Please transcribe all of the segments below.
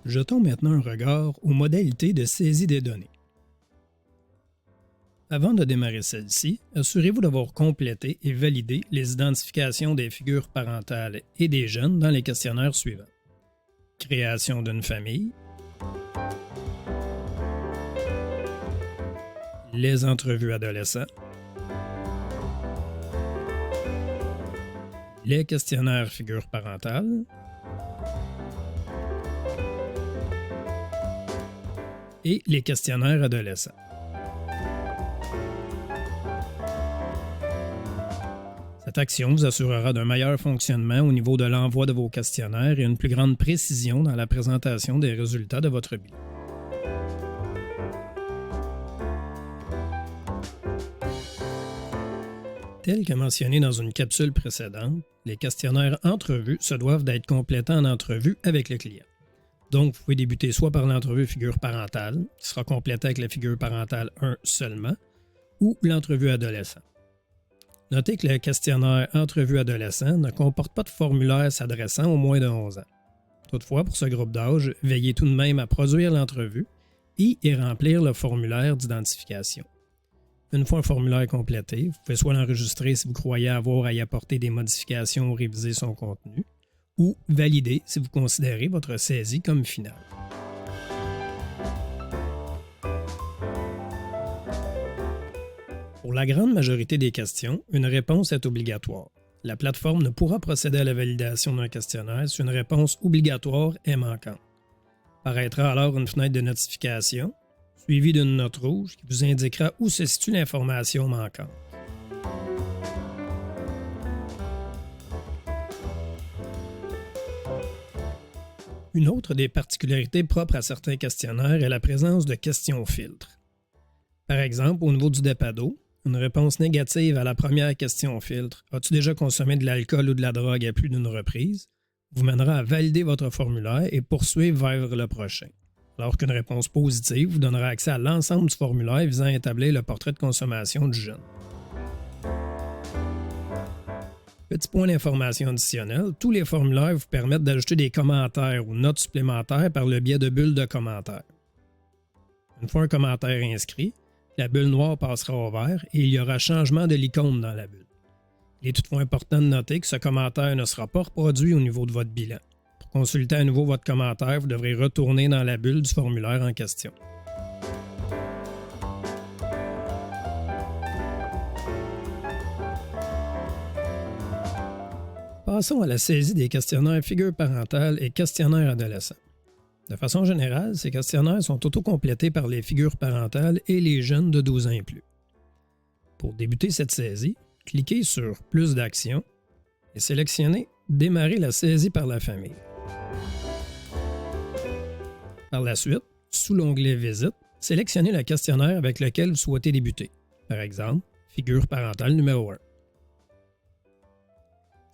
Jetons maintenant un regard aux modalités de saisie des données. Avant de démarrer celle-ci, assurez-vous d'avoir complété et validé les identifications des figures parentales et des jeunes dans les questionnaires suivants. Création d'une famille, les entrevues adolescents, les questionnaires figures parentales et les questionnaires adolescents. Cette action vous assurera d'un meilleur fonctionnement au niveau de l'envoi de vos questionnaires et une plus grande précision dans la présentation des résultats de votre bilan. Tel que mentionné dans une capsule précédente, les questionnaires entrevues se doivent d'être complétés en entrevue avec le client. Donc, vous pouvez débuter soit par l'entrevue figure parentale, qui sera complétée avec la figure parentale 1 seulement, ou l'entrevue adolescent. Notez que le questionnaire entrevue adolescent ne comporte pas de formulaire s'adressant aux moins de 11 ans. Toutefois, pour ce groupe d'âge, veillez tout de même à produire l'entrevue et y remplir le formulaire d'identification. Une fois un formulaire complété, vous pouvez soit l'enregistrer si vous croyez avoir à y apporter des modifications ou réviser son contenu, ou valider si vous considérez votre saisie comme finale. Pour la grande majorité des questions, une réponse est obligatoire. La plateforme ne pourra procéder à la validation d'un questionnaire si une réponse obligatoire est manquante. Paraîtra alors une fenêtre de notification, suivie d'une note rouge qui vous indiquera où se situe l'information manquante. Une autre des particularités propres à certains questionnaires est la présence de questions filtres. Par exemple, au niveau du DEPADO, une réponse négative à la première question filtre « As-tu déjà consommé de l'alcool ou de la drogue à plus d'une reprise ?» vous mènera à valider votre formulaire et poursuivre vers le prochain. Alors qu'une réponse positive vous donnera accès à l'ensemble du formulaire visant à établir le portrait de consommation du jeune. Petit point d'information additionnelle, tous les formulaires vous permettent d'ajouter des commentaires ou notes supplémentaires par le biais de bulles de commentaires. Une fois un commentaire inscrit, la bulle noire passera au vert et il y aura changement de l'icône dans la bulle. Il est toutefois important de noter que ce commentaire ne sera pas reproduit au niveau de votre bilan. Pour consulter à nouveau votre commentaire, vous devrez retourner dans la bulle du formulaire en question. Passons à la saisie des questionnaires figures parentales et questionnaires adolescents. De façon générale, ces questionnaires sont autocomplétés par les figures parentales et les jeunes de 12 ans et plus. Pour débuter cette saisie, cliquez sur « Plus d'actions » et sélectionnez « Démarrer la saisie par la famille ». Par la suite, sous l'onglet « Visite », sélectionnez le questionnaire avec lequel vous souhaitez débuter. Par exemple, figure parentale numéro 1.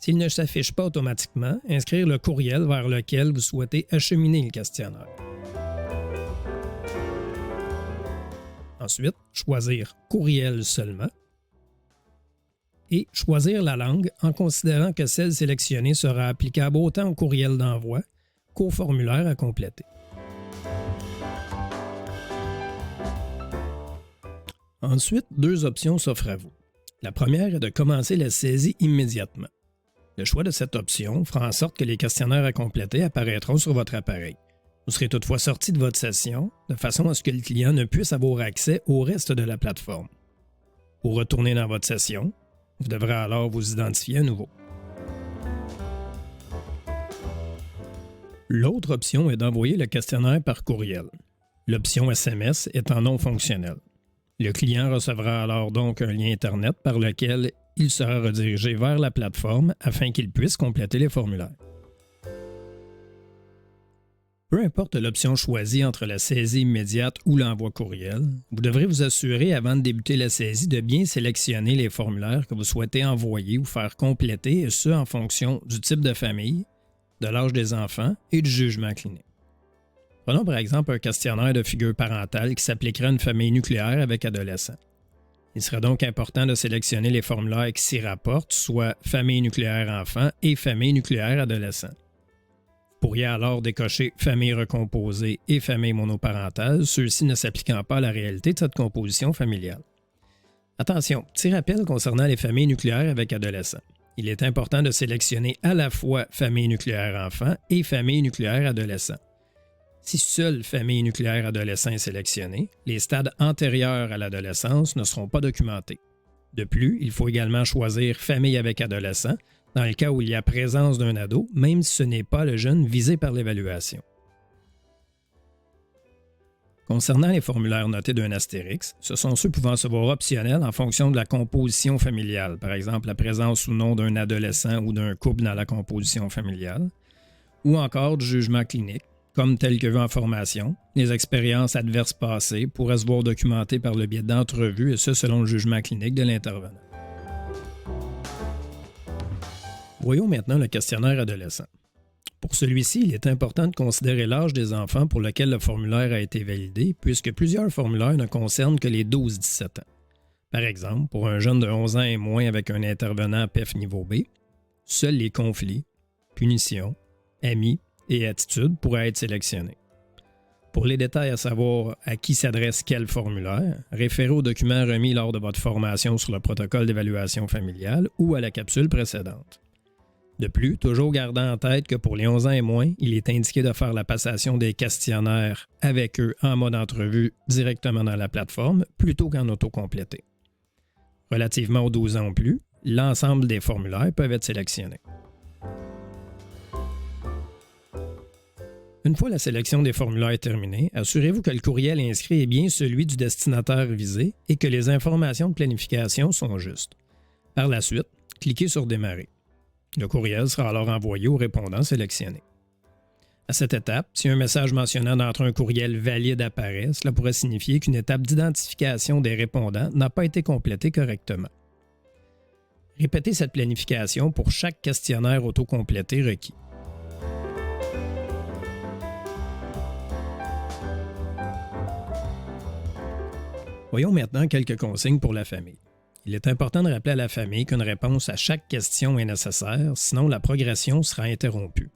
S'il ne s'affiche pas automatiquement, inscrire le courriel vers lequel vous souhaitez acheminer le questionnaire. Ensuite, choisir « Courriel seulement » et choisir la langue en considérant que celle sélectionnée sera applicable autant au courriel d'envoi qu'au formulaire à compléter. Ensuite, deux options s'offrent à vous. La première est de commencer la saisie immédiatement. Le choix de cette option fera en sorte que les questionnaires à compléter apparaîtront sur votre appareil. Vous serez toutefois sorti de votre session de façon à ce que le client ne puisse avoir accès au reste de la plateforme. Pour retourner dans votre session, vous devrez alors vous identifier à nouveau. L'autre option est d'envoyer le questionnaire par courriel. L'option SMS étant non fonctionnelle. Le client recevra alors donc un lien Internet par lequel il sera redirigé vers la plateforme afin qu'il puisse compléter les formulaires. Peu importe l'option choisie entre la saisie immédiate ou l'envoi courriel, vous devrez vous assurer avant de débuter la saisie de bien sélectionner les formulaires que vous souhaitez envoyer ou faire compléter, et ce en fonction du type de famille, de l'âge des enfants et du jugement clinique. Prenons par exemple un questionnaire de figure parentale qui s'appliquerait à une famille nucléaire avec adolescents. Il serait donc important de sélectionner les formulaires qui s'y rapportent, soit famille nucléaire enfant et famille nucléaire adolescent. Vous pourriez alors décocher famille recomposée et famille monoparentale, ceux-ci ne s'appliquant pas à la réalité de cette composition familiale. Attention, petit rappel concernant les familles nucléaires avec adolescents. Il est important de sélectionner à la fois famille nucléaire enfant et famille nucléaire adolescent. Si seule famille nucléaire adolescent est sélectionnée, les stades antérieurs à l'adolescence ne seront pas documentés. De plus, il faut également choisir famille avec adolescent dans le cas où il y a présence d'un ado, même si ce n'est pas le jeune visé par l'évaluation. Concernant les formulaires notés d'un astérix, ce sont ceux pouvant se voir optionnels en fonction de la composition familiale, par exemple la présence ou non d'un adolescent ou d'un couple dans la composition familiale, ou encore du jugement clinique, comme tel que vu en formation. Les expériences adverses passées pourraient se voir documentées par le biais d'entrevues, et ce selon le jugement clinique de l'intervenant. Voyons maintenant le questionnaire adolescent. Pour celui-ci, il est important de considérer l'âge des enfants pour lequel le formulaire a été validé, puisque plusieurs formulaires ne concernent que les 12-17 ans. Par exemple, pour un jeune de 11 ans et moins avec un intervenant PEF niveau B, seuls les conflits, punitions, amis et attitudes pourraient être sélectionnés. Pour les détails à savoir à qui s'adresse quel formulaire, référez au document remis lors de votre formation sur le protocole d'évaluation familiale ou à la capsule précédente. De plus, toujours gardant en tête que pour les 11 ans et moins, il est indiqué de faire la passation des questionnaires avec eux en mode entrevue directement dans la plateforme plutôt qu'en autocomplété. Relativement aux 12 ans ou plus, l'ensemble des formulaires peuvent être sélectionnés. Une fois la sélection des formulaires terminée, assurez-vous que le courriel inscrit est bien celui du destinataire visé et que les informations de planification sont justes. Par la suite, cliquez sur « Démarrer ». Le courriel sera alors envoyé au répondant sélectionné. À cette étape, si un message mentionnant d'entrer un courriel valide apparaît, cela pourrait signifier qu'une étape d'identification des répondants n'a pas été complétée correctement. Répétez cette planification pour chaque questionnaire autocomplété requis. Voyons maintenant quelques consignes pour la famille. Il est important de rappeler à la famille qu'une réponse à chaque question est nécessaire, sinon la progression sera interrompue.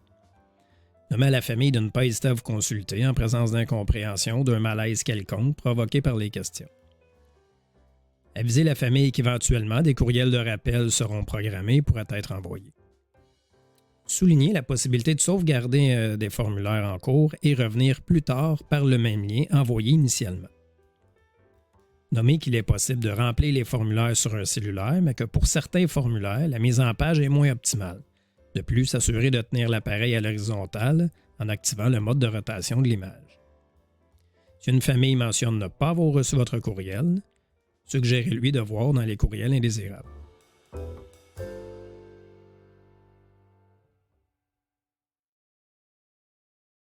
Nommez à la famille de ne pas hésiter à vous consulter en présence d'incompréhension ou d'un malaise quelconque provoqué par les questions. Avisez la famille qu'éventuellement des courriels de rappel seront programmés et pourraient être envoyés. Soulignez la possibilité de sauvegarder des formulaires en cours et revenir plus tard par le même lien envoyé initialement. Nommez qu'il est possible de remplir les formulaires sur un cellulaire, mais que pour certains formulaires, la mise en page est moins optimale. De plus, s'assurer de tenir l'appareil à l'horizontale en activant le mode de rotation de l'image. Si une famille mentionne ne pas avoir reçu votre courriel, suggérez-lui de voir dans les courriels indésirables.